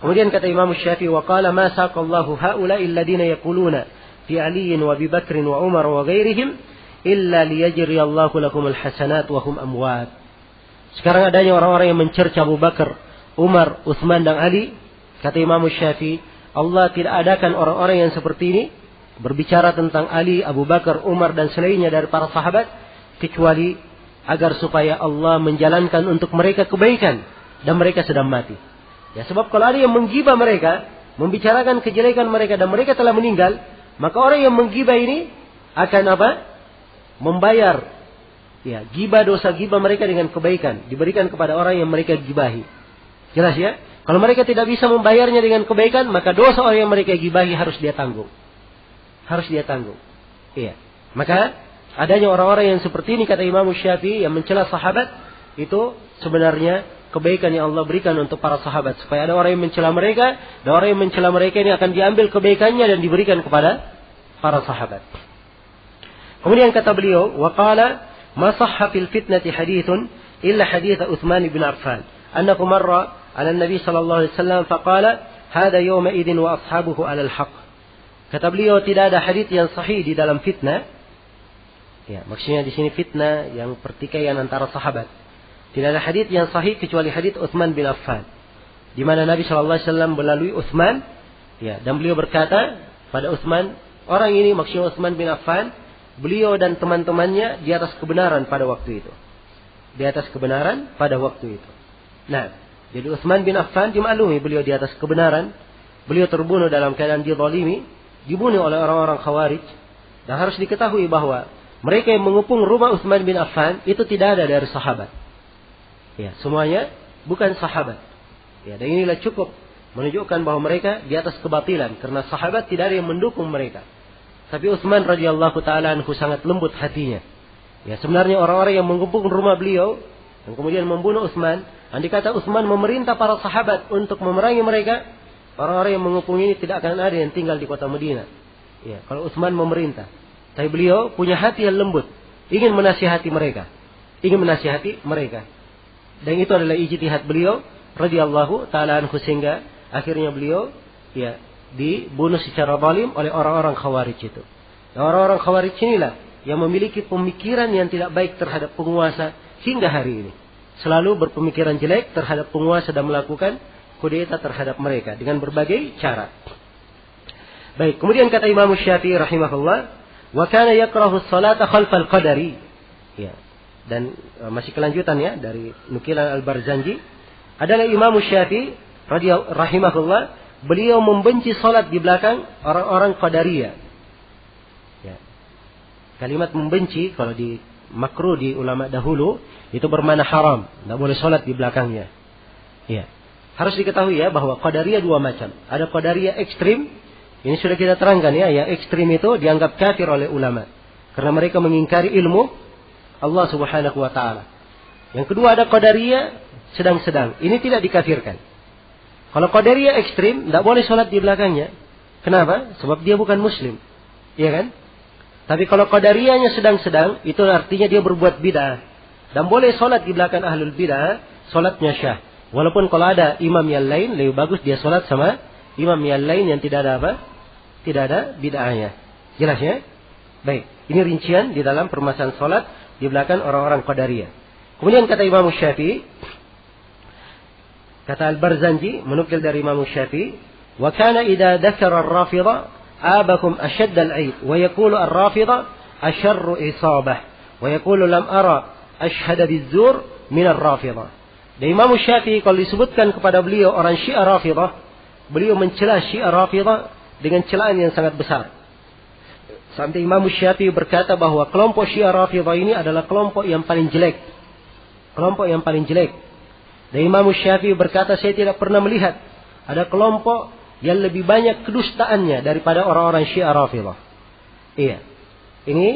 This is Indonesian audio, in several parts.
Kemudian kata Imam Syafi'i, wa qala ma saqallahu haula'i alladhina yaquluna fi Aliin wa Abi Bakrin wa Umar wa ghairihim illa liyajri Allahu lakumul hasanat wa hum amwat. Sekarang adanya orang-orang yang mencerca Abu Bakar, Umar, Utsman dan Ali, kata Imam Syafi'i, Allah tidak adakan orang-orang yang seperti ini berbicara tentang Ali, Abu Bakar, Umar dan selainnya dari para sahabat kecuali agar supaya Allah menjalankan untuk mereka kebaikan dan mereka sedang mati. Ya, sebab kalau ada yang menggibah mereka, membicarakan kejelekan mereka dan mereka telah meninggal, maka orang yang menggibah ini akan apa? Membayar ya, gibah, dosa gibah mereka dengan kebaikan, diberikan kepada orang yang mereka gibahi. Jelas ya? Kalau mereka tidak bisa membayarnya dengan kebaikan, maka dosa orang yang mereka gibahi harus dia tanggung. Harus dia tanggung. Iya. Maka adanya orang-orang yang seperti ini kata Imam Syafi'i yang mencela sahabat, itu sebenarnya kebaikan yang Allah berikan untuk para sahabat. Supaya ada orang yang mencela mereka, dan orang yang mencela mereka ini akan diambil kebaikannya dan diberikan kepada para sahabat. Kemudian kata beliau, wa qala ma sahha fil fitnati hadithun illa hadith Utsman bin Affan annahu marra ala Nabi sallallahu alaihi wasallam faqala hadha yawma idin wa ashabuhu ala al-haq. Kata beliau, tidak ada hadits yang sahih di dalam fitnah. Ya, maksudnya di sini fitnah yang pertikaian antara sahabat. Tidak ada hadits yang sahih kecuali hadits Utsman bin Affan, di mana Nabi sallallahu alaihi wasallam melalui Utsman, ya, dan beliau berkata pada Utsman, orang ini maksudnya Utsman bin Affan, beliau dan teman-temannya di atas kebenaran pada waktu itu. Di atas kebenaran pada waktu itu. Nah, jadi Utsman bin Affan dimaklumi beliau di atas kebenaran. Beliau terbunuh dalam keadaan dizalimi, dibunuh oleh orang-orang Khawarij. Dan harus diketahui bahwa mereka yang mengepung rumah Utsman bin Affan itu tidak ada dari sahabat. Ya, semuanya bukan sahabat. Ya, dan inilah cukup menunjukkan bahwa mereka di atas kebatilan karena sahabat tidak ada yang mendukung mereka. Tapi Utsman radhiyallahu taala anhu sangat lembut hatinya. Ya, sebenarnya orang-orang yang mengepung rumah beliau dan kemudian membunuh Utsman, andai kata Utsman memerintah para sahabat untuk memerangi mereka, orang-orang yang mengepung ini tidak akan ada yang tinggal di kota Madinah. Ya, kalau Utsman memerintah. Tapi beliau punya hati yang lembut, ingin menasihati mereka. Dan itu adalah ijtihad beliau radhiyallahu taala anhu sehingga akhirnya beliau ya dibunuh secara zalim oleh orang-orang Khawarij itu. Dan orang-orang Khawarij inilah yang memiliki pemikiran yang tidak baik terhadap penguasa hingga hari ini. Selalu berpemikiran jelek terhadap penguasa dan melakukan kudeta terhadap mereka dengan berbagai cara. Baik, kemudian kata Imam Syafi'i rahimahullah, wa kana yakrahu as-salata khalfal qadari. Ya. Dan masih kelanjutan ya dari nukilan Al-Barzanji adalah Imam Syafi'i rahimahullah, beliau membenci salat di belakang orang-orang Qadariyah. Ya. Kalimat membenci kalau di makruh di ulama dahulu itu bermakna haram, tidak boleh salat di belakangnya. Ya. Harus diketahui ya bahwa Qadariyah dua macam. Ada Qadariyah ekstrim, ini sudah kita terangkan ya, yang ekstrim itu dianggap kafir oleh ulama karena mereka mengingkari ilmu Allah subhanahu wa ta'ala. Yang kedua ada Qadariyah sedang-sedang. Ini tidak dikafirkan. Kalau Qadariyah ekstrim, tidak boleh sholat di belakangnya. Kenapa? Sebab dia bukan muslim. Iya kan? Tapi kalau Qadariyahnya sedang-sedang, itu artinya dia berbuat bid'ah. Dan boleh sholat di belakang ahlul bid'ah, sholatnya syah. Walaupun kalau ada imam yang lain, lebih bagus dia sholat sama imam yang lain yang tidak ada apa? Tidak ada bid'ahnya. Jelas ya? Baik. Ini rincian di dalam permasalahan sholat di belakang orang-orang Qadariyah. Kemudian kata Imam Syafi'i, kata Al-Barzanji menukil dari Imam Syafi'i, wa kana idza dzakara ar-rafidha abahum ashadd al-'aib wa yaqulu ar-rafidha asharru isabah wa yaqulu lam ara ashhada biz-zur min ar-rafidha. Dan Imam Syafi'i kalau disebutkan kepada beliau orang Syiah Rafidhah, beliau mencela Syiah Rafidhah dengan celaan yang sangat besar. Sampai Imam Syafi'i berkata bahwa kelompok Syiah Rafidhah ini adalah kelompok yang paling jelek. Kelompok yang paling jelek. Dan Imam Syafi'i berkata, saya tidak pernah melihat ada kelompok yang lebih banyak kedustaannya daripada orang-orang Syiah Rafidhah. Iya. Ini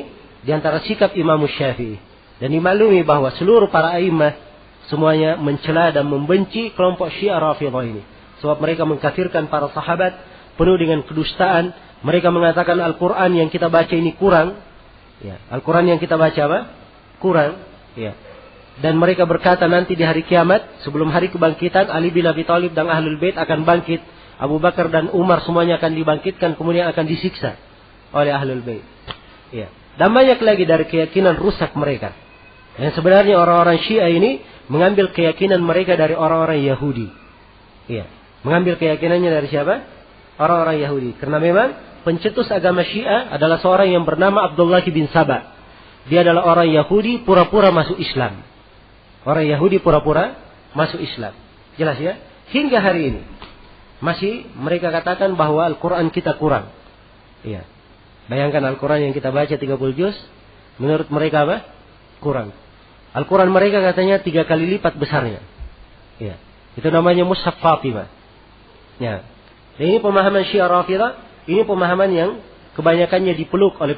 diantara sikap Imam Syafi'i. Dan dimaklumi bahwa seluruh para a'immah semuanya mencela dan membenci kelompok Syiah Rafidhah ini. Sebab mereka mengkafirkan para sahabat, penuh dengan kedustaan. Mereka mengatakan Al-Quran yang kita baca ini kurang. Ya, Al-Quran yang kita baca apa? Kurang. Ya. Dan mereka berkata nanti di hari kiamat, sebelum hari kebangkitan, Ali bin Abi Thalib dan Ahlul Bait akan bangkit. Abu Bakar dan Umar semuanya akan dibangkitkan, kemudian akan disiksa oleh Ahlul Bait. Ya. Dan banyak lagi dari keyakinan rusak mereka. Yang sebenarnya orang-orang Syiah ini mengambil keyakinan mereka dari orang-orang Yahudi. Ya. Mengambil keyakinannya dari siapa? Orang-orang Yahudi. Karena memang pencetus agama Syiah adalah seorang yang bernama Abdullah bin Saba. Dia adalah orang Yahudi pura-pura masuk Islam. Orang Yahudi pura-pura masuk Islam. Jelas ya? Hingga hari ini masih mereka katakan bahwa Al-Quran kita kurang. Iya. Bayangkan Al-Quran yang kita baca 30 juz, menurut mereka apa? Kurang. Al-Quran mereka katanya 3 kali lipat besarnya. Iya. Itu namanya Mushaf Fatimah. Ya. Dan ini pemahaman Syiah Rafidah, ini pemahaman yang kebanyakannya dipeluk oleh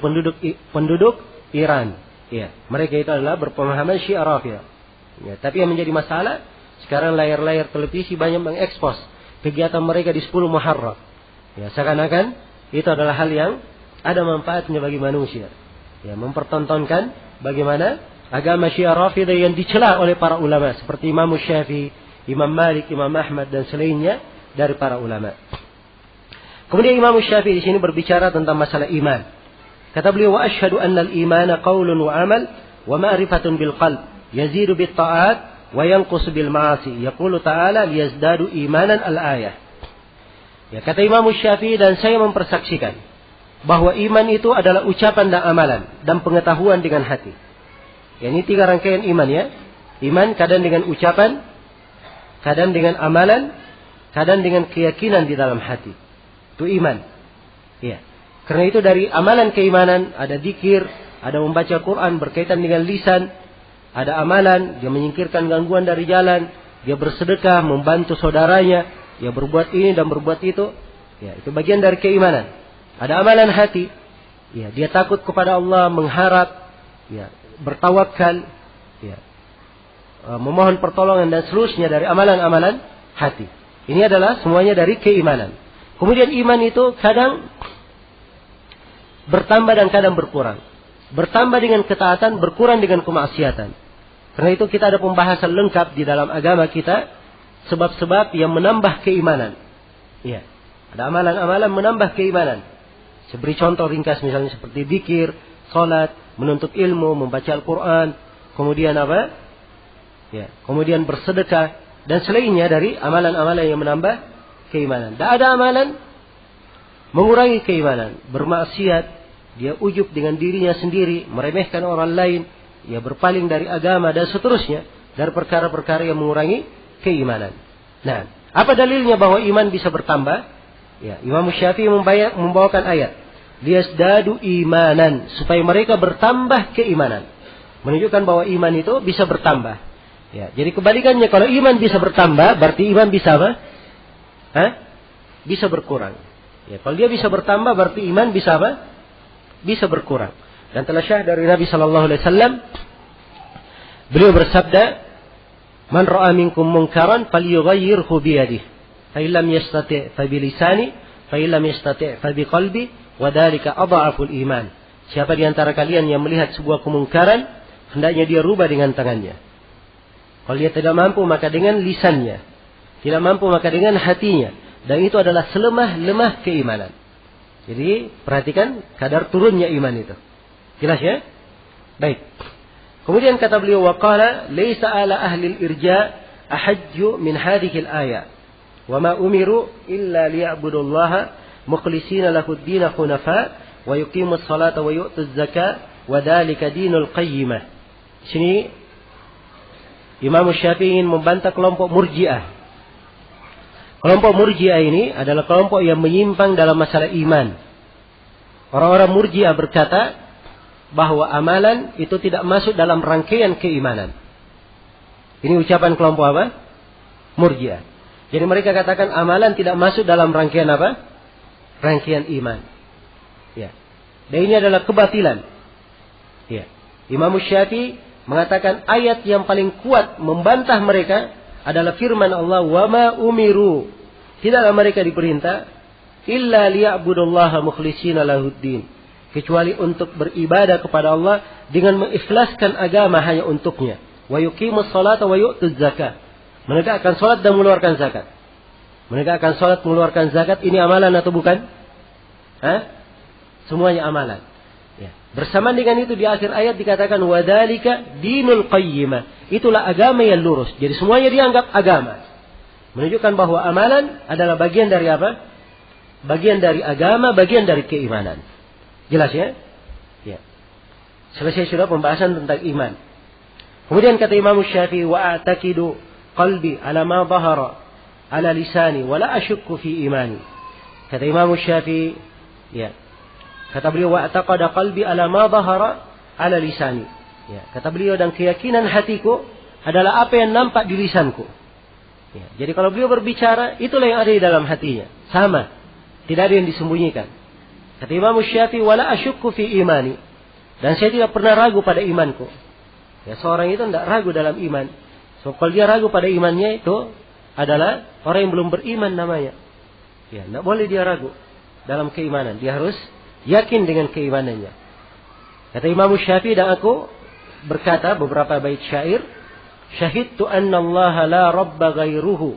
penduduk Iran. Iya. Mereka itu adalah berpemahaman Syiah Rafidah. Ya, tapi yang menjadi masalah sekarang layar-layar televisi banyak mengekspos kegiatan mereka di 10 Muharram. Ya, seakan-akan itu adalah hal yang ada manfaatnya bagi manusia. Ya, mempertontonkan bagaimana agama Syiah Rafidah yang dicela oleh para ulama seperti Imam Syafi'i, Imam Malik, Imam Ahmad dan selainnya dari para ulama. Kemudian Imam Syafi'i di sini berbicara tentang masalah iman. Kata beliau, wa asyhadu anna al-imana qaulun wa amal wa ma'rifatun bil qalb. Yazidu bit ta'at wa yanqusu bil ma'asi. Yaqulu ta'ala liyazdadu imanan al-ayah. Ya, kata Imam Syafi'i dan saya mempersaksikan bahwa iman itu adalah ucapan dan amalan dan pengetahuan dengan hati. Ya, ini 3 rangkaian iman ya. Iman kadang dengan ucapan, kadang dengan amalan, kadang dengan keyakinan di dalam hati. Itu iman. Ya. Karena itu dari amalan keimanan ada zikir, ada membaca Quran berkaitan dengan lisan. Ada amalan, dia menyingkirkan gangguan dari jalan, dia bersedekah, membantu saudaranya, dia berbuat ini dan berbuat itu. Ya, itu bagian dari keimanan. Ada amalan hati, ya, dia takut kepada Allah, mengharap, ya, bertawakal, ya, memohon pertolongan dan seterusnya dari amalan-amalan hati. Ini adalah semuanya dari keimanan. Kemudian iman itu kadang bertambah dan kadang berkurang. Bertambah dengan ketaatan, berkurang dengan kemaksiatan. Karena itu kita ada pembahasan lengkap di dalam agama kita, sebab-sebab yang menambah keimanan. Ya. Ada amalan-amalan menambah keimanan. Saya beri contoh ringkas misalnya seperti zikir, salat, menuntut ilmu, membaca Al-Quran, kemudian apa? Ya, kemudian bersedekah dan selainnya dari amalan-amalan yang menambah keimanan. Dan ada amalan mengurangi keimanan, bermaksiat, dia ujub dengan dirinya sendiri, meremehkan orang lain, ya berpaling dari agama dan seterusnya dari perkara-perkara yang mengurangi keimanan. Nah, apa dalilnya bahwa iman bisa bertambah? Ya, Imam Syafi'i membawakan ayat, liyazdadu imanan, supaya mereka bertambah keimanan. Menunjukkan bahwa iman itu bisa bertambah. Ya, jadi kebalikannya, kalau iman bisa bertambah, berarti iman bisa apa? Bisa berkurang. Ya, kalau dia bisa bertambah, berarti iman bisa apa? Bisa berkurang. Dan telah syah dari Nabi Sallallahu Alaihi Wasallam, beliau bersabda, "Man ra'a minkum munkaran, falyughayyirhu biyadihi, fa illam yastati' fa bilisani, fa illam yastati' fa biqalbi, wa dzalika adhaful iman." Siapa di antara kalian yang melihat sebuah kemungkaran, hendaknya dia rubah dengan tangannya. Kalau dia tidak mampu, maka dengan lisannya. Tidak mampu, maka dengan hatinya. Dan itu adalah selemah-lemah keimanan. Jadi perhatikan kadar turunnya iman itu. Jelas ya? Baik. Kemudian kata beliau, waqala laisa ala ahli al-irja ahajju min hadhihi al-ayah. Wa ma umiru illa liya'budullaha mukhlishina lahu ad-din hunafa wa yuqimus salata wa yu'tuz zakata wa dzalika dinul qayyimah. Sini Imam Syafi'i ingin membantah kelompok Murji'ah. Kelompok Murji'ah ini adalah kelompok yang menyimpang dalam masalah iman. Orang-orang Murji'ah berkata bahwa amalan itu tidak masuk dalam rangkaian keimanan. Ini ucapan kelompok apa? Murji'ah. Jadi mereka katakan amalan tidak masuk dalam rangkaian apa? Rangkaian iman. Ya. Dan ini adalah kebatilan. Ya. Imam Syafi'i mengatakan ayat yang paling kuat membantah mereka adalah firman Allah, wa ma umiru, tidaklah mereka diperintah illa liya'budullaha mukhlishina lahuddin, kecuali untuk beribadah kepada Allah dengan mengikhlaskan agama hanya untuknya. Wa yuqimus salata wa yu'tuz zakah. Menegakkan salat dan mengeluarkan zakat. Menegakkan salat, mengeluarkan zakat, ini amalan atau bukan? Semuanya amalan. Ya. Bersamaan dengan itu di akhir ayat dikatakan wadzalika dinul qayyimah. Itulah agama yang lurus. Jadi semuanya dianggap agama. Menunjukkan bahwa amalan adalah bagian dari apa? Bagian dari agama, bagian dari keimanan. Jelas ya? Ya. Selesai sudah pembahasan tentang iman. Kemudian kata Imam Syafi'i, wa a'taqidu qalbi ala ma dhahara ala lisani wa la ashukku fi imani. Kata Imam Syafi'i, ya. Kata beliau, wa a'taqada qalbi ala ma dhahara ala lisani. Ya, kata beliau, dan keyakinan hatiku adalah apa yang nampak di lisanku. Ya, jadi kalau beliau berbicara, itulah yang ada di dalam hatinya. Sama. Tidak ada yang disembunyikan. Kata Imam Syafi'i, wa la ashukku fi imani. Dan saya tidak pernah ragu pada imanku. Ya, seorang itu tidak ragu dalam iman. So, kalau dia ragu pada imannya itu adalah orang yang belum beriman namanya. Ya, tidak boleh dia ragu dalam keimanan. Dia harus yakin dengan keimanannya. Kata Imam Syafi'i, dan aku berkata beberapa bait syair, syahidtu anna Allah la rabba ghairuhu.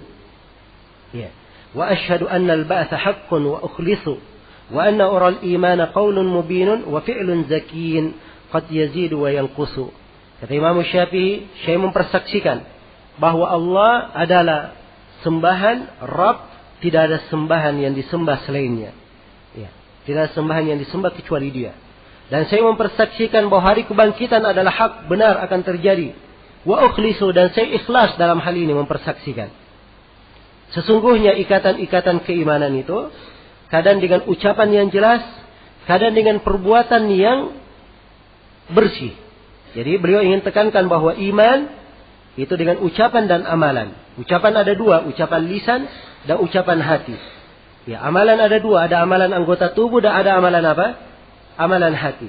Ya. Wa ashhadu anna al-ba'tha haqqun wa ukhlisu wa anna ural imana qawlun mubinun wa fi'lun zakiyin qad yazidu wa yanqusu. Kata Imam Syafi'i, saya mempersaksikan bahwa Allah adalah sembahan Rabb, tidak ada sembahan yang disembah selainnya. Ya, tidak ada sembahan yang disembah kecuali Dia. Dan saya mempersaksikan bahwa hari kebangkitan adalah hak, benar akan terjadi. Wa ukhlisu, dan saya ikhlas dalam hal ini mempersaksikan. Sesungguhnya ikatan-ikatan keimanan itu kadang dengan ucapan yang jelas, kadang dengan perbuatan yang bersih. Jadi beliau ingin tekankan bahwa iman itu dengan ucapan dan amalan. Ucapan ada dua, ucapan lisan dan ucapan hati. Ya, amalan ada dua, ada amalan anggota tubuh dan ada amalan apa? Amalan hati.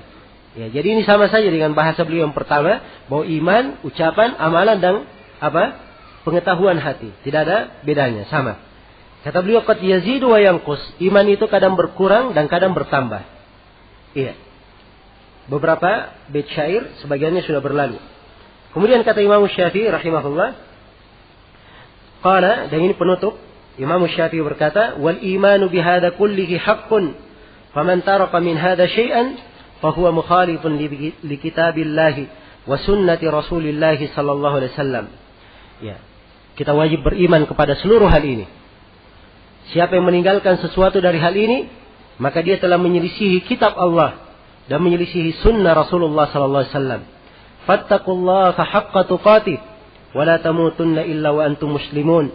Ya, jadi ini sama saja dengan bahasa beliau yang pertama, bahwa iman, ucapan, amalan dan apa? Pengetahuan hati. Tidak ada bedanya, sama. Kata beliau, qad yazidu wa yanqus. Iman itu kadang berkurang dan kadang bertambah. Iya. Beberapa bait syair sebagiannya sudah berlalu. Kemudian kata Imam Syafi'i rahimahullah, qala, dan ini penutup, Imam Syafi'i berkata, wal imanu bihadza kullihi haqqun, faman taraka min hadza syai'an fahuwa mukhalifun li kitabillahi wa sunnati Rasulillah sallallahu alaihi wasallam. Ya, kita wajib beriman kepada seluruh hal ini. Siapa yang meninggalkan sesuatu dari hal ini, maka dia telah menyelisihi kitab Allah dan menyelisihi sunnah Rasulullah sallallahu alaihi wasallam. Fattaqullaha haqqa tuqatih wa la tamutunna illa wa antum muslimun.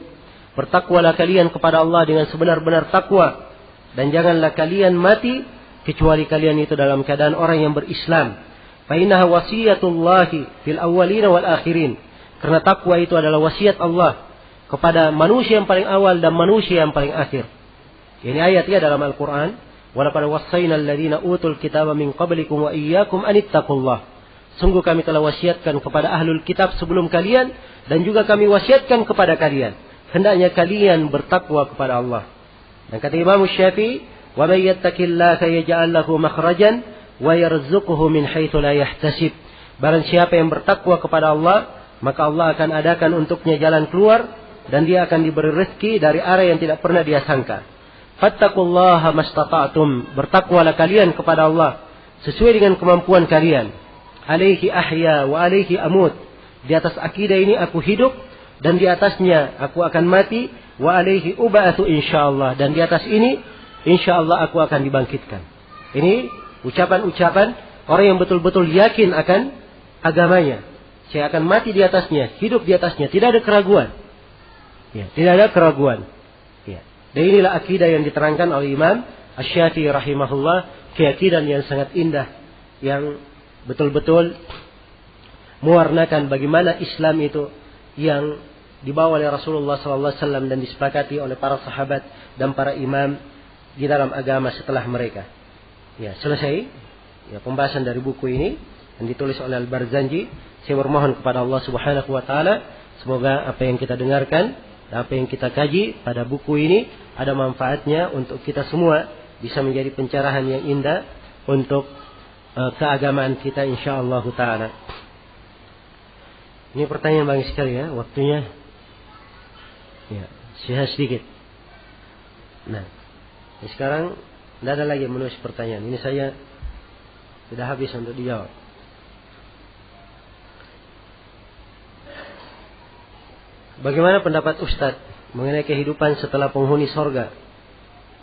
Bertakwalah kalian kepada Allah dengan sebenar-benar takwa, dan janganlah kalian mati kecuali kalian itu dalam keadaan orang yang berislam. Fa innaha wasiyatullahi fil awwalin wal akhirin. Karena takwa itu adalah wasiat Allah kepada manusia yang paling awal dan manusia yang paling akhir. Ini ayatnya dalam Al-Quran. Walaqad wassayna alladziina utul kitaba min qablikum wa iyyakum an ittaqullah. Sungguh kami telah wasiatkan kepada ahlul kitab sebelum kalian, dan juga kami wasiatkan kepada kalian, hendaknya kalian bertakwa kepada Allah. Dan kata Imam Syafi'i, wa may yattaqillaha yaj'al lahu makhrajan wa yarzuquhu min haitsu la yahtasib. Barang siapa yang bertakwa kepada Allah, maka Allah akan adakan untuknya jalan keluar, dan dia akan diberi rezeki dari arah yang tidak pernah dia sangka. Fattaqullaha mastata'tum. Bertakwalah kalian kepada Allah sesuai dengan kemampuan kalian. Alaihi ahya wa alaihi amut. Di atas akidah ini aku hidup, dan di atasnya aku akan mati. Wa alaihi uba'atu insyaallah. Dan di atas ini insyaallah aku akan dibangkitkan. Ini ucapan-ucapan orang yang betul-betul yakin akan agamanya. Saya akan mati di atasnya, hidup di atasnya, tidak ada keraguan. Ya, tidak ada keraguan. Ya. Dan inilah akidah yang diterangkan oleh Imam Asy-Syafi'i rahimahullah, keyakinan yang sangat indah, yang betul-betul mewarnakan bagaimana Islam itu yang dibawa oleh Rasulullah sallallahu alaihi wasallam dan disepakati oleh para sahabat dan para imam di dalam agama setelah mereka. Ya, selesai ya pembahasan dari buku ini yang ditulis oleh Al-Barzanji. Saya bermohon kepada Allah Subhanahu wa taala, semoga apa yang kita dengarkan dan apa yang kita kaji pada buku ini ada manfaatnya untuk kita semua, bisa menjadi pencerahan yang indah untuk keagamaan kita insyaallah taala. Ini pertanyaan banyak sekali ya, waktunya ya, sisa sedikit. Nah, sekarang tidak ada lagi menulis pertanyaan. Ini saya sudah habis untuk dijawab. Bagaimana pendapat Ustadz mengenai kehidupan setelah penghuni sorga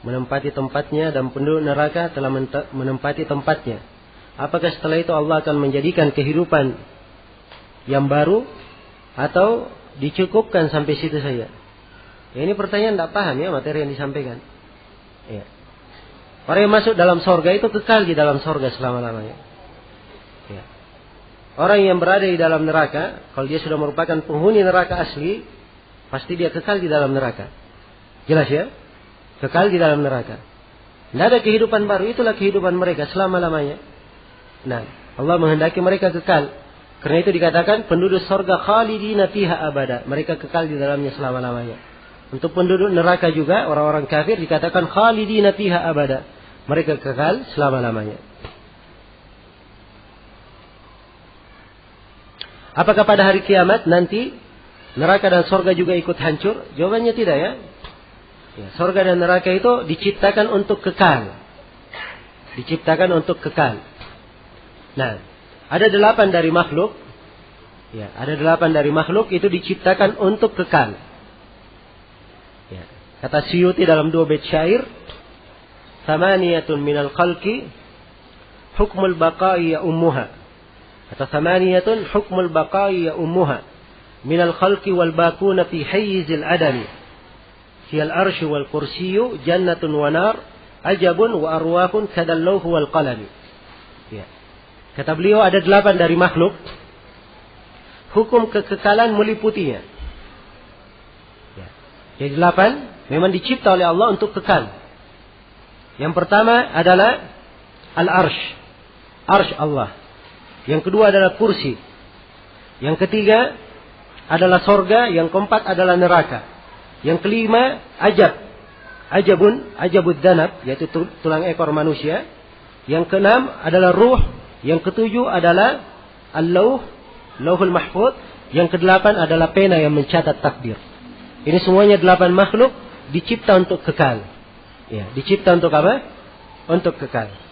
menempati tempatnya dan penduduk neraka telah menempati tempatnya? Apakah setelah itu Allah akan menjadikan kehidupan yang baru atau dicukupkan sampai situ saja? Ya, ini pertanyaan tidak paham ya materi yang disampaikan. Ya. Orang yang masuk dalam sorga itu kekal di dalam sorga selama-lamanya. Ya. Orang yang berada di dalam neraka, kalau dia sudah merupakan penghuni neraka asli, pasti dia kekal di dalam neraka. Jelas ya? Kekal di dalam neraka. Tidak ada kehidupan baru, itulah kehidupan mereka selama-lamanya. Nah, Allah menghendaki mereka kekal. Karena itu dikatakan penduduk sorga khalidina fiha abada. Mereka kekal di dalamnya selama-lamanya. Untuk penduduk neraka juga, orang-orang kafir dikatakan khalidina fiha abada. Mereka kekal selama-lamanya. Apakah pada hari kiamat nanti neraka dan sorga juga ikut hancur? Jawabannya tidak ya. Ya, sorga dan neraka itu diciptakan untuk kekal. Diciptakan untuk kekal. Nah, ada 8 dari makhluk. Ya, ada 8 dari makhluk itu diciptakan untuk kekal. Ya, kata Suyuti dalam 2 bait syair, "Thamaniyatun minal khalqi hukmul baqa'i ya ummuha." Kata thamaniyatun hukmul baqa'i ya ummuha minal khalqi wal baquna fi hayyizil adami. Fiyal arsy wal kursiyyu jannatun wa nar ajabun wa arwahun kadal lawh wal qalam. Ya. Kata beliau ada 8 dari makhluk. Hukum kekekalan meliputinya. Ya. Jadi 8 memang dicipta oleh Allah untuk kekal. Yang pertama adalah al-arsh. Arsh Allah. Yang kedua adalah kursi. Yang ketiga adalah sorga. Yang keempat adalah neraka. Yang kelima ajab. Ajabud danab. Yaitu tulang ekor manusia. Yang keenam adalah ruh. Yang ketujuh adalah Lauhul Mahfuz. Yang kedelapan adalah pena yang mencatat takdir. Ini semuanya 8 makhluk dicipta untuk kekal. Ya, dicipta untuk apa? Untuk kekal.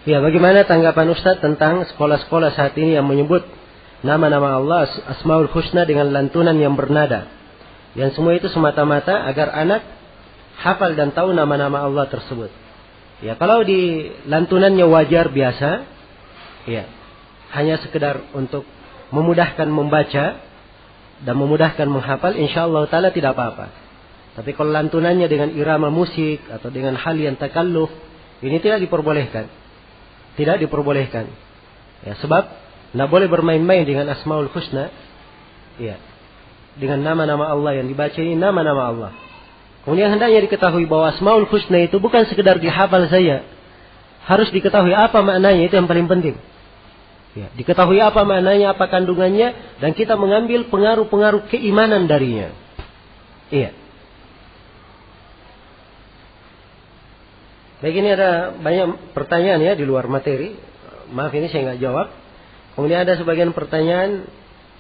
Ya, bagaimana tanggapan Ustaz tentang sekolah-sekolah saat ini yang menyebut nama-nama Allah Asmaul Husna dengan lantunan yang bernada? Yang semua itu semata-mata agar anak hafal dan tahu nama-nama Allah tersebut. Ya, kalau di lantunannya wajar biasa, ya, hanya sekedar untuk memudahkan membaca dan memudahkan menghafal, insyaallah taala tidak apa-apa. Tapi kalau lantunannya dengan irama musik atau dengan hal yang takalluf, ini tidak diperbolehkan. Tidak diperbolehkan. Ya, sebab tidak boleh bermain-main dengan Asmaul Husna. Ya. Dengan nama-nama Allah yang dibaca ini nama-nama Allah. Kemudian hendaknya diketahui bahwa Asmaul Husna itu bukan sekedar dihafal saja. Harus diketahui apa maknanya, itu yang paling penting. Ya, diketahui apa maknanya, apa kandungannya, dan kita mengambil pengaruh-pengaruh keimanan darinya. Iya. Baik, ini ada banyak pertanyaan ya di luar materi. Maaf ini saya nggak jawab. Kemudian ada sebagian pertanyaan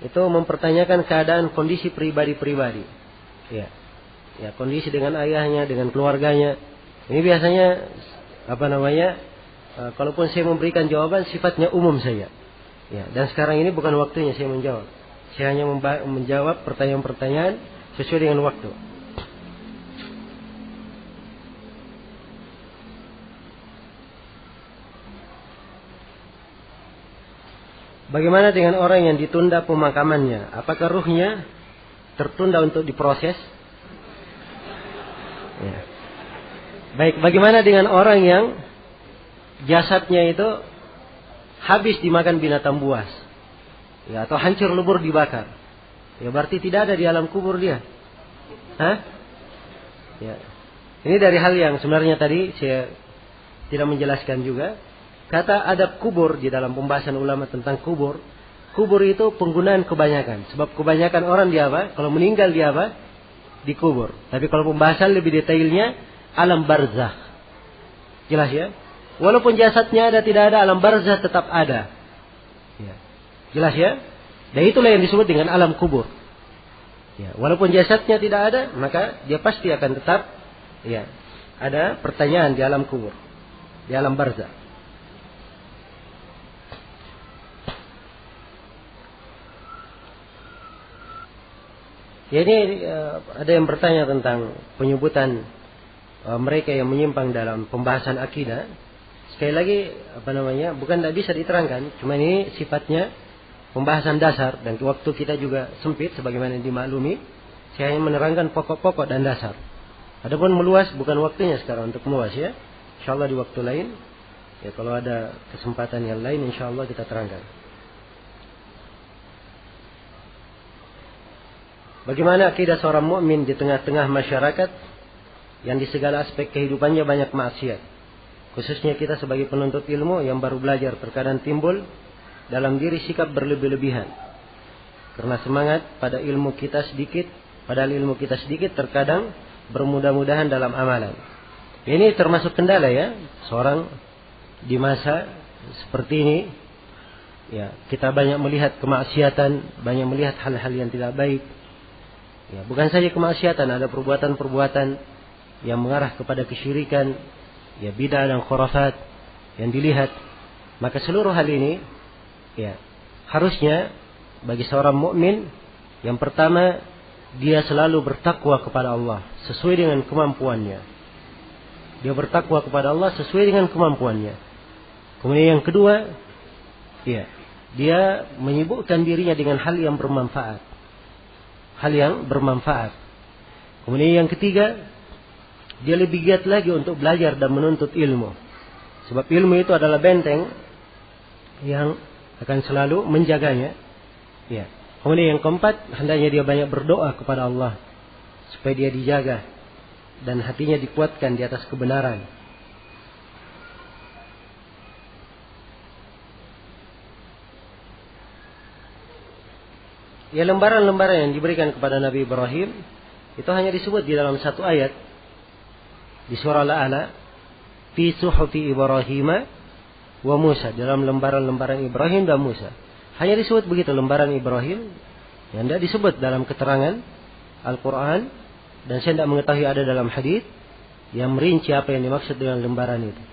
itu mempertanyakan keadaan kondisi pribadi-pribadi. Ya. Ya, kondisi dengan ayahnya, dengan keluarganya. Ini biasanya kalaupun saya memberikan jawaban sifatnya umum saja. Ya, dan sekarang ini bukan waktunya saya menjawab. Saya hanya menjawab pertanyaan-pertanyaan sesuai dengan waktu. Bagaimana dengan orang yang ditunda pemakamannya? Apakah ruhnya tertunda untuk diproses? Ya. Baik, bagaimana dengan orang yang jasadnya itu habis dimakan binatang buas, ya, atau hancur lebur dibakar? Ya, berarti tidak ada di alam kubur dia. Hah? Ya. Ini dari hal yang sebenarnya tadi saya tidak menjelaskan juga. Kata adab kubur di dalam pembahasan ulama tentang kubur. Kubur itu penggunaan kebanyakan. Sebab kebanyakan orang dia apa? Kalau meninggal dia apa? Dikubur. Tapi kalau pembahasan lebih detailnya alam barzakh. Jelas ya? Walaupun jasadnya ada tidak ada, alam barzah tetap ada. Ya. Jelas ya? Dan itulah yang disebut dengan alam kubur. Ya. Walaupun jasadnya tidak ada, maka dia pasti akan tetap ya, ada pertanyaan di alam kubur, di alam barzah. Ya, ini ada yang bertanya tentang penyebutan mereka yang menyimpang dalam pembahasan akidah. Sekali lagi bukan tidak bisa diterangkan, cuma ini sifatnya pembahasan dasar dan waktu kita juga sempit sebagaimana dimaklumi. Saya hanya menerangkan pokok-pokok dan dasar. Adapun meluas bukan waktunya sekarang untuk meluas ya. Insyaallah di waktu lain. Ya, kalau ada kesempatan yang lain insyaallah kita terangkan. Bagaimana akidah seorang mukmin di tengah-tengah masyarakat yang di segala aspek kehidupannya banyak maksiat? Khususnya kita sebagai penuntut ilmu yang baru belajar, terkadang timbul dalam diri sikap berlebih-lebihan. Karena semangat pada ilmu kita sedikit, padahal ilmu kita sedikit, terkadang bermudah-mudahan dalam amalan. Ini termasuk kendala ya, seorang di masa seperti ini. Ya, kita banyak melihat kemaksiatan, banyak melihat hal-hal yang tidak baik. Ya, bukan saja kemaksiatan, ada perbuatan-perbuatan yang mengarah kepada kesyirikan, ya bid'ah dan khurafat yang dilihat. Maka seluruh hal ini ya harusnya bagi seorang mukmin yang pertama dia selalu bertakwa kepada Allah sesuai dengan kemampuannya. Dia bertakwa kepada Allah sesuai dengan kemampuannya. Kemudian yang kedua, ya, dia menyibukkan dirinya dengan hal yang bermanfaat. Hal yang bermanfaat. Kemudian yang ketiga, dia lebih giat lagi untuk belajar dan menuntut ilmu. Sebab ilmu itu adalah benteng yang akan selalu menjaganya. Ya. Kemudian yang keempat, hendaknya dia banyak berdoa kepada Allah supaya dia dijaga dan hatinya dikuatkan di atas kebenaran. Ya, lembaran-lembaran yang diberikan kepada Nabi Ibrahim itu hanya disebut di dalam satu ayat di surah Al-A'la, fi suhufi Ibrahim wa Musa, dalam lembaran-lembaran Ibrahim dan Musa. Hanya disebut begitu, lembaran Ibrahim, yang tidak disebut dalam keterangan Al-Quran, dan saya tidak mengetahui ada dalam hadis yang merinci apa yang dimaksud dengan lembaran itu.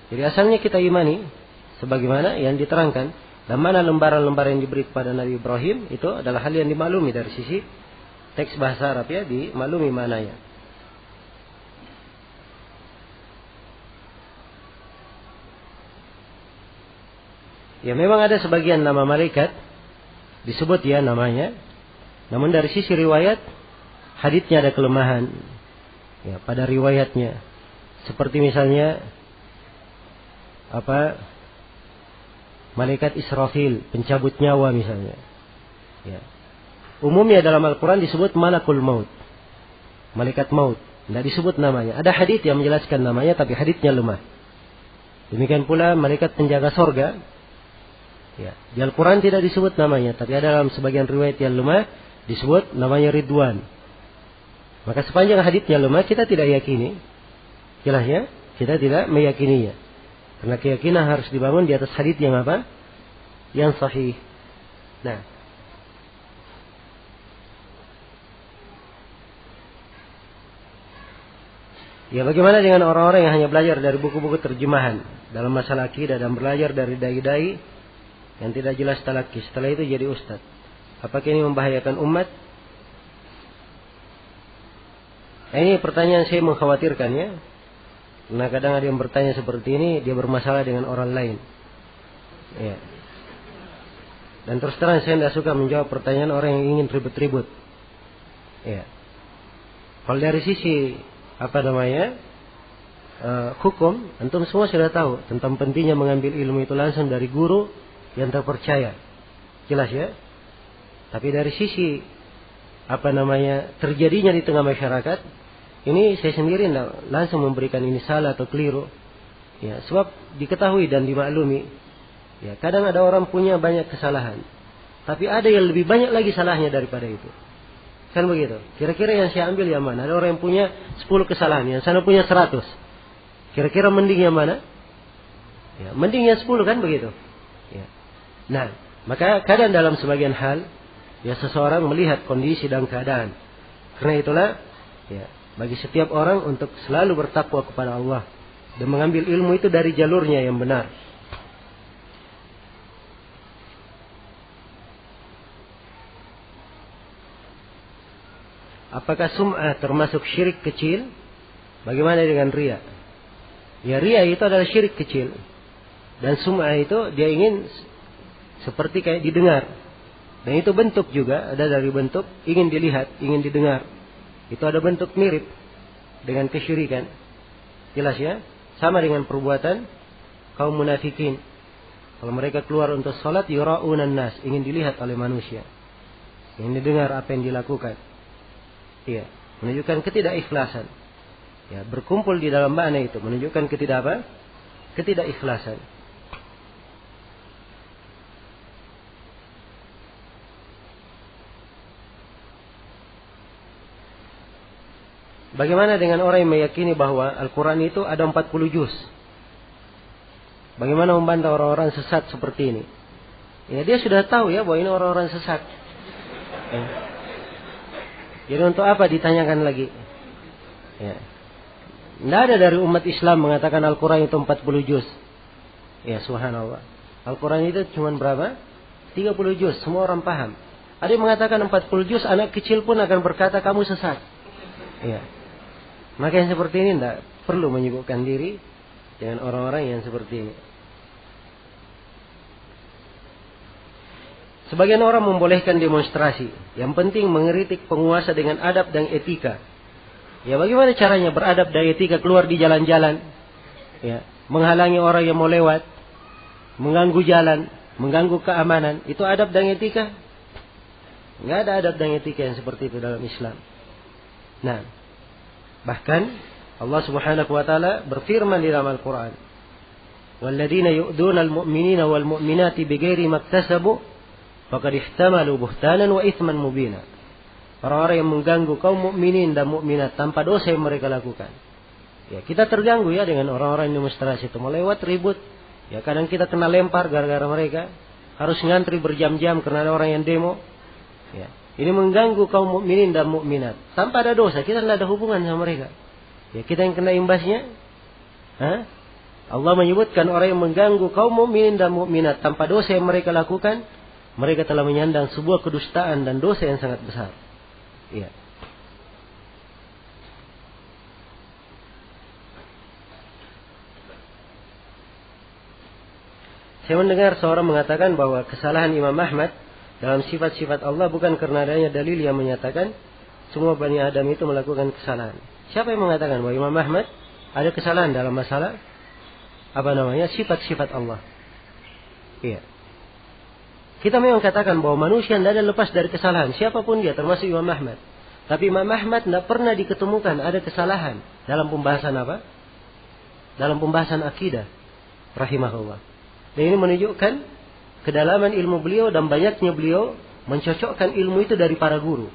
Jadi asalnya kita imani sebagaimana yang diterangkan, dan mana lembaran-lembaran yang diberi kepada Nabi Ibrahim itu adalah hal yang dimaklumi dari sisi teks bahasa Arab ya, dimaklumi maknanya. Ya, memang ada sebagian nama malaikat disebut ya namanya, namun dari sisi riwayat haditsnya ada kelemahan ya pada riwayatnya. Seperti misalnya malaikat Israfil, pencabut nyawa misalnya. Ya. Umumnya dalam Al-Quran disebut malakul maut, malaikat maut, tidak disebut namanya. Ada hadits yang menjelaskan namanya tapi haditsnya lemah. Demikian pula malaikat penjaga sorga. Ya, di Al-Quran tidak disebut namanya, tapi ada dalam sebagian riwayat yang lemah disebut namanya Ridwan. Maka sepanjang haditsnya lemah kita tidak yakini, jelas ya, kita tidak meyakininya. Karena keyakinan harus dibangun di atas hadits yang apa? Yang sahih. Nah, ya, bagaimana dengan orang-orang yang hanya belajar dari buku-buku terjemahan dalam masalah akidah dan belajar dari dai-dai yang tidak jelas talaki, setelah itu jadi ustaz? Apakah ini membahayakan umat? Nah, ini pertanyaan saya mengkhawatirkan ya. Karena kadang ada yang bertanya seperti ini, dia bermasalah dengan orang lain. Ya. Dan terus terang saya tidak suka menjawab pertanyaan orang yang ingin ribut-ribut. Ya. Kalau dari sisi hukum, antum semua sudah tahu tentang pentingnya mengambil ilmu itu langsung dari guru yang terpercaya, jelas ya. Tapi dari sisi terjadinya di tengah masyarakat, ini saya sendiri tidak langsung memberikan ini salah atau keliru. Ya, sebab diketahui dan dimaklumi. Ya, kadang ada orang punya banyak kesalahan, tapi ada yang lebih banyak lagi salahnya daripada itu. Kan begitu. Kira-kira yang saya ambil yang mana? Ada orang yang punya 10 kesalahan, yang sana punya 100. Kira-kira mending yang mana? Ya, mending yang 10 kan begitu. Ya. Nah, maka kadang dalam sebagian hal ya seseorang melihat kondisi dan keadaan. Karena itulah ya bagi setiap orang untuk selalu bertakwa kepada Allah dan mengambil ilmu itu dari jalurnya yang benar. Apakah sum'ah termasuk syirik kecil? Bagaimana dengan riya? Ya riya itu adalah syirik kecil. Dan sum'ah itu dia ingin seperti kayak didengar. Dan itu bentuk juga, ada dari bentuk ingin dilihat, ingin didengar. Itu ada bentuk mirip dengan kesyirikan. Jelas ya? Sama dengan perbuatan kaum munafikin. Kalau mereka keluar untuk sholat, yura'unan nas, ingin dilihat oleh manusia. Ingin didengar apa yang dilakukan. Iya, menunjukkan ketidakikhlasan. Ya, berkumpul di dalam makna itu menunjukkan ketidakikhlasan. Bagaimana dengan orang yang meyakini bahwa Al-Quran itu ada 40 juz? Bagaimana membantah orang-orang sesat seperti ini? Ya, dia sudah tahu ya bahwa ini orang-orang sesat. Ya. Jadi untuk apa ditanyakan lagi? Ya. Tidak ada dari umat Islam mengatakan Al-Quran itu 40 juz. Ya, subhanallah. Al-Quran itu cuma berapa? 30 juz. Semua orang paham. Ada yang mengatakan 40 juz, anak kecil pun akan berkata kamu sesat. Ya. Maka yang seperti ini tidak perlu menyibukkan diri dengan orang-orang yang seperti ini. Sebagian orang membolehkan demonstrasi. Yang penting mengkritik penguasa dengan adab dan etika. Ya, bagaimana caranya beradab dan etika keluar di jalan-jalan? Ya, menghalangi orang yang mau lewat, mengganggu jalan, mengganggu keamanan. Itu adab dan etika? Enggak ada adab dan etika yang seperti itu dalam Islam. Nah, bahkan Allah Subhanahu wa taala berfirman di dalam Al-Qur'an, "Walladzina yu'duna al-mu'minina wal mu'minati bighairi maktasabu faqad ihtamalu buhtanan wa itsman mubina." Orang-orang yang mengganggu kaum mukminin dan mukminat tanpa dosa yang mereka lakukan. Ya, kita terganggu ya dengan orang-orang yang demonstrasi itu, mau lewat ribut. Ya, kadang kita kena lempar gara-gara mereka. Harus ngantri berjam-jam karena ada orang yang demo. Ya, ini mengganggu kaum mukminin dan mukminat tanpa ada dosa, kita tidak ada hubungan sama mereka. Ya, kita yang kena imbasnya. Allah menyebutkan orang yang mengganggu kaum mukminin dan mukminat tanpa dosa yang mereka lakukan, mereka telah menyandang sebuah kedustaan dan dosa yang sangat besar. Ya. Saya mendengar seorang mengatakan bahwa kesalahan Imam Ahmad dalam sifat-sifat Allah bukan karena adanya dalil yang menyatakan semua Bani Adam itu melakukan kesalahan. Siapa yang mengatakan bahwa Imam Ahmad ada kesalahan dalam masalah sifat-sifat Allah? Iya. Kita memang katakan bahwa manusia tidak ada lepas dari kesalahan. Siapapun dia, termasuk Imam Ahmad. Tapi Imam Ahmad tidak pernah diketemukan ada kesalahan dalam pembahasan apa? Dalam pembahasan akidah. Rahimahullah. Dan ini menunjukkan kedalaman ilmu beliau dan banyaknya beliau mencocokkan ilmu itu dari para guru.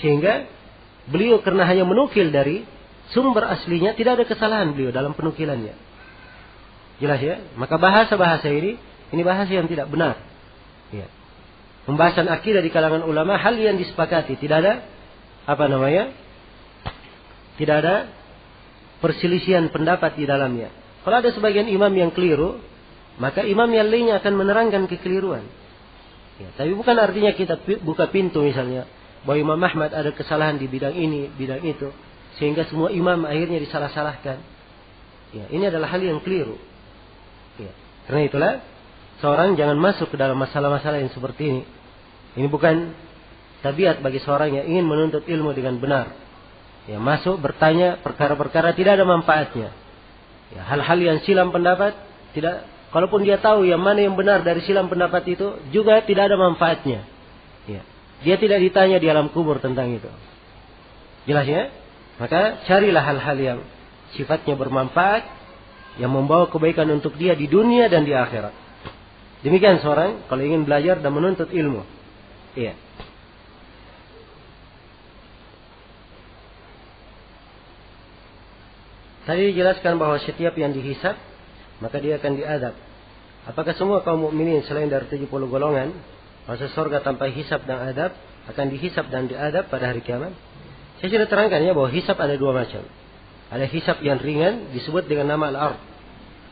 Sehingga beliau karena hanya menukil dari sumber aslinya, tidak ada kesalahan beliau dalam penukilannya. Jelas ya? Maka bahasa-bahasa ini bahasa yang tidak benar. Ya. Pembahasan akidah di kalangan ulama hal yang disepakati, tidak ada tidak ada perselisihan pendapat di dalamnya. Kalau ada sebagian imam yang keliru, maka imam yang lainnya akan menerangkan kekeliruan. Ya, tapi bukan artinya kita buka pintu misalnya bahwa Imam Ahmad ada kesalahan di bidang ini, bidang itu, sehingga semua imam akhirnya disalah-salahkan. Ya, ini adalah hal yang keliru. Ya, karena itulah seorang jangan masuk ke dalam masalah-masalah yang seperti ini. Ini bukan tabiat bagi seorang yang ingin menuntut ilmu dengan benar. Ya, masuk bertanya perkara-perkara tidak ada manfaatnya. Ya, hal-hal yang silam pendapat tidak. Kalaupun dia tahu yang mana yang benar dari silam pendapat itu, juga tidak ada manfaatnya. Ya. Dia tidak ditanya di alam kubur tentang itu. Jelas ya? Maka carilah hal-hal yang sifatnya bermanfaat, yang membawa kebaikan untuk dia di dunia dan di akhirat. Demikian seorang kalau ingin belajar dan menuntut ilmu. Iya. Tadi dijelaskan bahwa setiap yang dihisab maka dia akan diadab. Apakah semua kaum mukminin selain dari 70 golongan masuk surga tanpa hisab dan adab, akan dihisab dan diadab pada hari kiamat? Saya sudah terangkan ya bahwa hisab ada dua macam. Ada hisab yang ringan disebut dengan nama al-ard.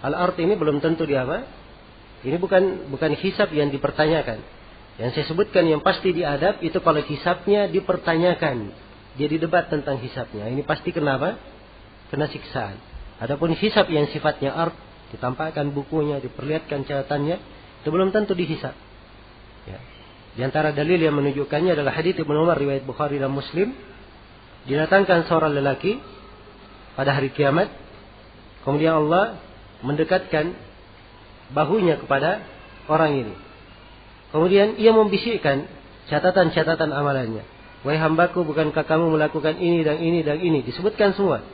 Al-ard ini belum tentu dia apa? Ini bukan hisab yang dipertanyakan. Yang saya sebutkan yang pasti diadab itu kalau hisabnya dipertanyakan. Dia didebat tentang hisabnya. Ini pasti kenapa? Kena siksaan. Adapun hisab yang sifatnya ard, ditampakkan bukunya, diperlihatkan catatannya, itu belum tentu dihisab. Ya. Di antara dalil yang menunjukkannya adalah hadits Ibnu Umar riwayat Bukhari dan Muslim. Didatangkan seorang lelaki pada hari kiamat, kemudian Allah mendekatkan bahunya kepada orang ini. Kemudian ia membisikkan catatan-catatan amalannya. Wahai hambaku, bukankah kamu melakukan ini dan ini dan ini? Disebutkan semua.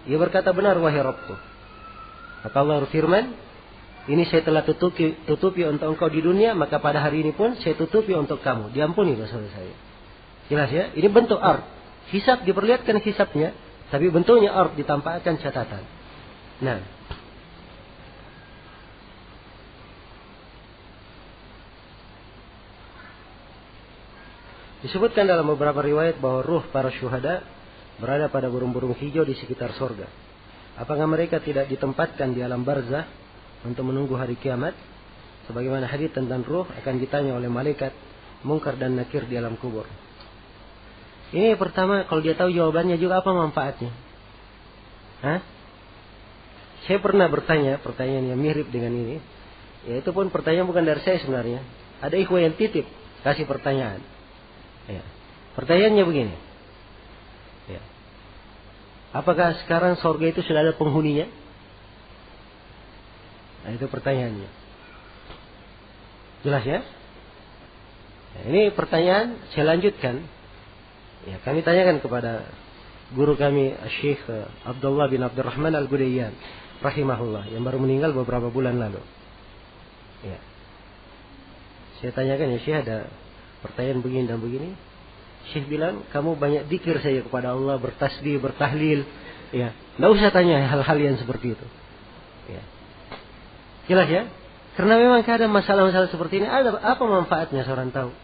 Ia berkata, benar wahai Rabbku. Maka Allah berfirman, ini saya telah tutupi untuk engkau di dunia, maka pada hari ini pun saya tutupi untuk kamu. Diampuni dosa-dosa saya. Jelas ya? Ini bentuk ard. Hisab diperlihatkan hisabnya, tapi bentuknya ard, ditampakkan catatan. Nah, disebutkan dalam beberapa riwayat bahwa ruh para syuhada berada pada burung-burung hijau di sekitar surga. Apakah mereka tidak ditempatkan di alam barzah untuk menunggu hari kiamat? Sebagaimana hadits tentang ruh akan ditanya oleh malaikat Munkar dan Nakir di alam kubur. Ini pertama, kalau dia tahu jawabannya juga apa manfaatnya? Saya pernah bertanya pertanyaan yang mirip dengan ini. Ya, itu pun pertanyaan bukan dari saya sebenarnya. Ada ikhwah yang titip kasih pertanyaan. Ya. Pertanyaannya begini. Ya. Apakah sekarang surga itu sudah ada penghuninya? Nah, itu pertanyaannya. Jelas ya? Nah, ini pertanyaan saya lanjutkan. Ya, kami tanyakan kepada guru kami Syekh Abdullah bin Abdurrahman Al-Gudayyan rahimahullah yang baru meninggal beberapa bulan lalu. Ya. Saya tanyakan, ya Syekh, ada pertanyaan begini dan begini. Syekh bilang, kamu banyak zikir saja kepada Allah, bertasbih, bertahlil. Ya, tidak usah tanya hal-hal yang seperti itu. Ya. Jelas ya? Karena memang kadang masalah-masalah seperti ini, ada apa manfaatnya seorang tahu?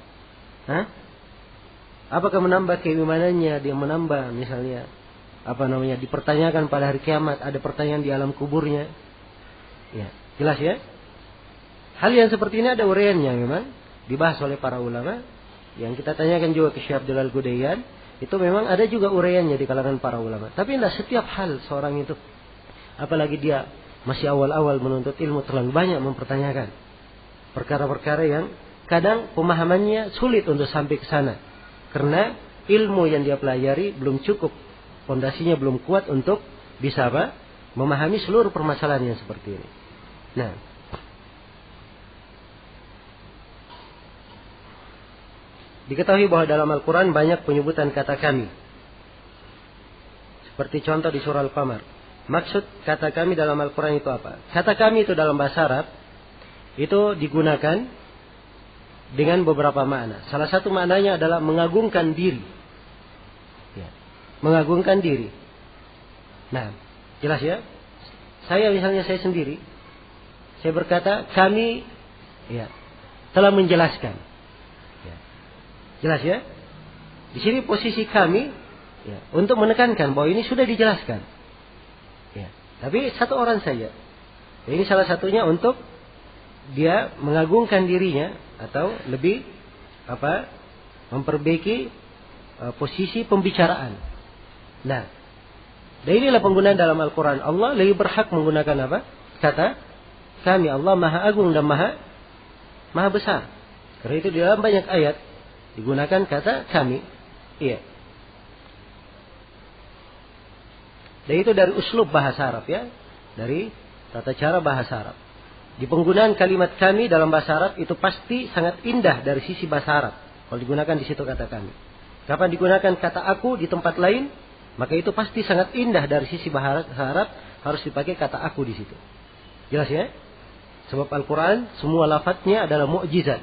Apakah menambah keimanannya? Dia menambah misalnya, dipertanyakan pada hari kiamat, ada pertanyaan di alam kuburnya. Ya, jelas ya? Hal yang seperti ini ada uraiannya memang, dibahas oleh para ulama. Yang kita tanyakan juga ke Syekh Abdul Al-Gudayyan, itu memang ada juga uraiannya di kalangan para ulama. Tapi tidak setiap hal seorang itu, apalagi dia masih awal-awal menuntut ilmu, terlalu banyak mempertanyakan perkara-perkara yang kadang pemahamannya sulit untuk sampai ke sana. Karena ilmu yang dia pelajari belum cukup, fondasinya belum kuat untuk bisa memahami seluruh permasalahan yang seperti ini. Nah, diketahui bahwa dalam Al-Quran banyak penyebutan kata kami. Seperti contoh di surah Al-Qamar. Maksud kata kami dalam Al-Quran itu apa? Kata kami itu dalam bahasa Arab itu digunakan dengan beberapa makna. Salah satu maknanya adalah mengagungkan diri. Ya, mengagungkan diri. Nah, jelas ya? Saya sendiri, saya berkata kami telah menjelaskan. Jelas ya? Di sini posisi kami untuk menekankan bahwa ini sudah dijelaskan. Ya, tapi satu orang saja. Ini salah satunya untuk dia mengagungkan dirinya atau lebih memperbaiki posisi pembicaraan. Nah, dan inilah penggunaan dalam Al-Quran. Allah lebih berhak menggunakan kata kami. Allah Maha Agung dan Maha Besar. Karena itu di dalam banyak ayat digunakan kata kami. Iya. Dan itu dari uslub bahasa Arab ya. Dari tata cara bahasa Arab. Di penggunaan kalimat kami dalam bahasa Arab itu pasti sangat indah dari sisi bahasa Arab. Kalau digunakan di situ kata kami. Kapan digunakan kata aku di tempat lain, maka itu pasti sangat indah dari sisi bahasa Arab, harus dipakai kata aku di situ. Jelas ya? Sebab Al-Quran semua lafadznya adalah mukjizat.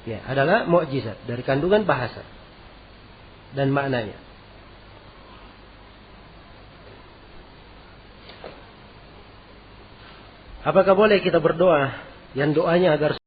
Ya, adalah mukjizat dari kandungan bahasa dan maknanya. Apakah boleh kita berdoa yang doanya agar